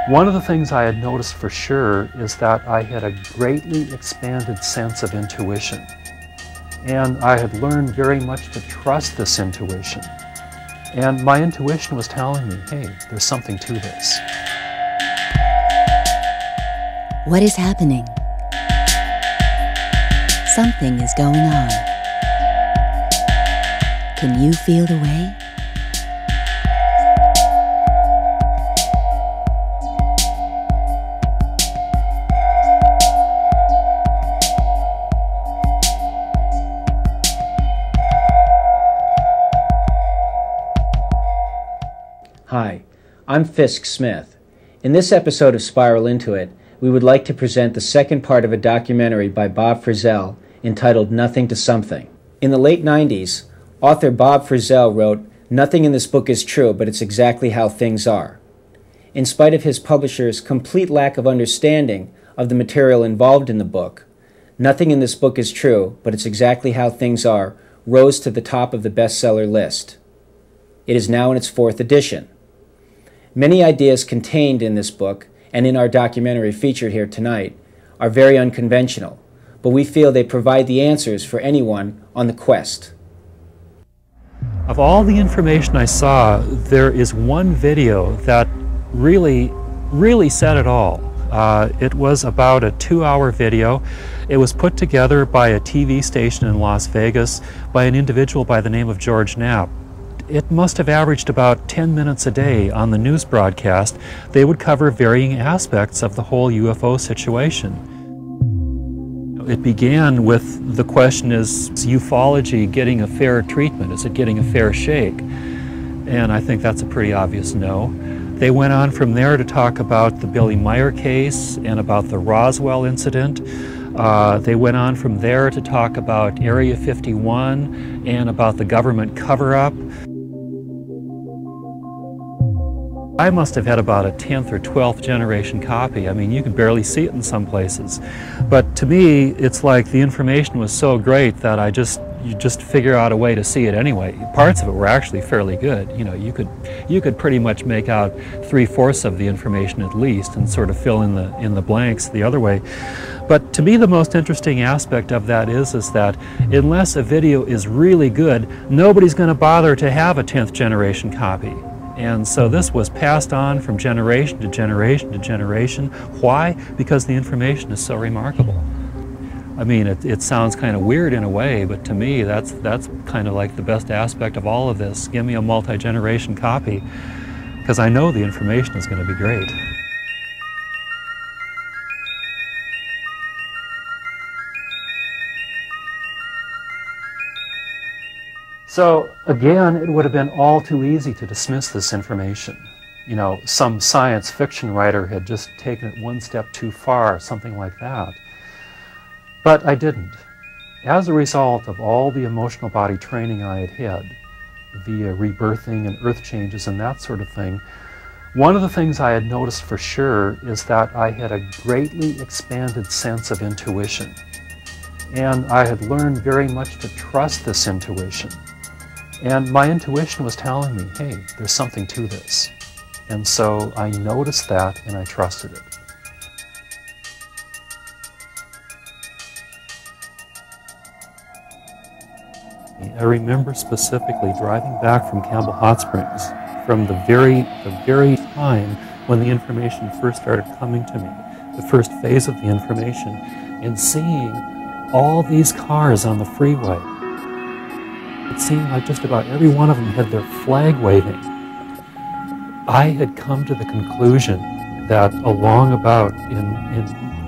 One of the things I had noticed for sure is that I had a greatly expanded sense of intuition. And I had learned very much to trust this intuition. And my intuition was telling me, hey, there's something to this. What is happening? Something is going on. Can you feel the way? Hi, I'm Fisk Smith. In this episode of Spiral Into It, we would like to present the second part of a documentary by Bob Frissell entitled Nothing to Something. In the late 90s, author Bob Frissell wrote, "Nothing in this book is true, but it's exactly how things are." In spite of his publisher's complete lack of understanding of the material involved in the book, Nothing in this book is true, but it's exactly how things are rose to the top of the bestseller list. It is now in its 4th edition. Many ideas contained in this book and in our documentary featured here tonight are very unconventional, but we feel they provide the answers for anyone on the quest. Of all the information I saw, there is one video that really said it all. It was about a 2-hour video. It was put together by a TV station in Las Vegas by an individual by the name of George Knapp. It must have averaged about 10 minutes a day on the news broadcast. They would cover varying aspects of the whole UFO situation. It began with the question, is ufology getting a fair treatment? Is it getting a fair shake? And I think that's a pretty obvious no. They went on from there to talk about the Billy Meyer case and about the Roswell incident. They went on from there to talk about Area 51 and about the government cover-up. I must have had about a 10th or 12th generation copy. I mean, you could barely see it in some places. But to me, it's like the information was so great that you just figure out a way to see it anyway. Parts of it were actually fairly good. You know, you could pretty much make out 3/4 of the information at least and sort of fill in the blanks the other way. But to me, the most interesting aspect of that is that unless a video is really good, nobody's going to bother to have a 10th generation copy. And so this was passed on from generation to generation to generation. Why? Because the information is so remarkable. I mean, it sounds kind of weird in a way, but to me, that's kind of like the best aspect of all of this. Give me a multi-generation copy, because I know the information is going to be great. So again, it would have been all too easy to dismiss this information. You know, some science fiction writer had just taken it one step too far, something like that. But I didn't. As a result of all the emotional body training I had had, via rebirthing and earth changes and that sort of thing, one of the things I had noticed for sure is that I had a greatly expanded sense of intuition. And I had learned very much to trust this intuition. And my intuition was telling me, hey, there's something to this. And so I noticed that and I trusted it. I remember specifically driving back from Campbell Hot Springs from the very time when the information first started coming to me, the first phase of the information, and seeing all these cars on the freeway. It seemed like just about every one of them had their flag waving. I had come to the conclusion that along about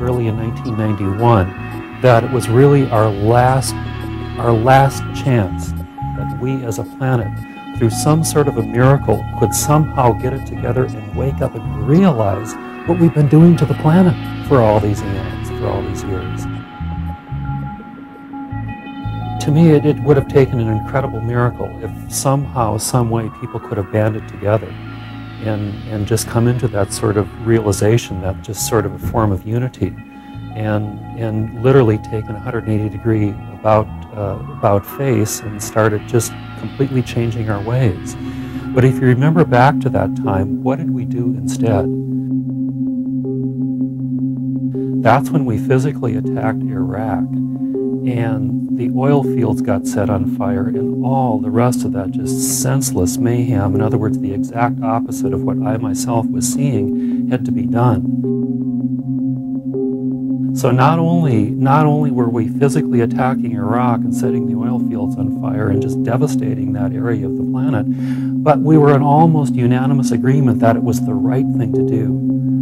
early in 1991, that it was really our last chance that we as a planet, through some sort of a miracle, could somehow get it together and wake up and realize what we've been doing to the planet for all these eons, for all these years. To me, it would have taken an incredible miracle if somehow, some way, people could have banded together and just come into that sort of realization, that just sort of a form of unity, and literally taken a 180-degree about face and started just completely changing our ways. But if you remember back to that time, what did we do instead? That's when we physically attacked Iraq, and the oil fields got set on fire, and all the rest of that just senseless mayhem. In other words, the exact opposite of what I myself was seeing had to be done. So not only were we physically attacking Iraq and setting the oil fields on fire and just devastating that area of the planet, but we were in almost unanimous agreement that it was the right thing to do.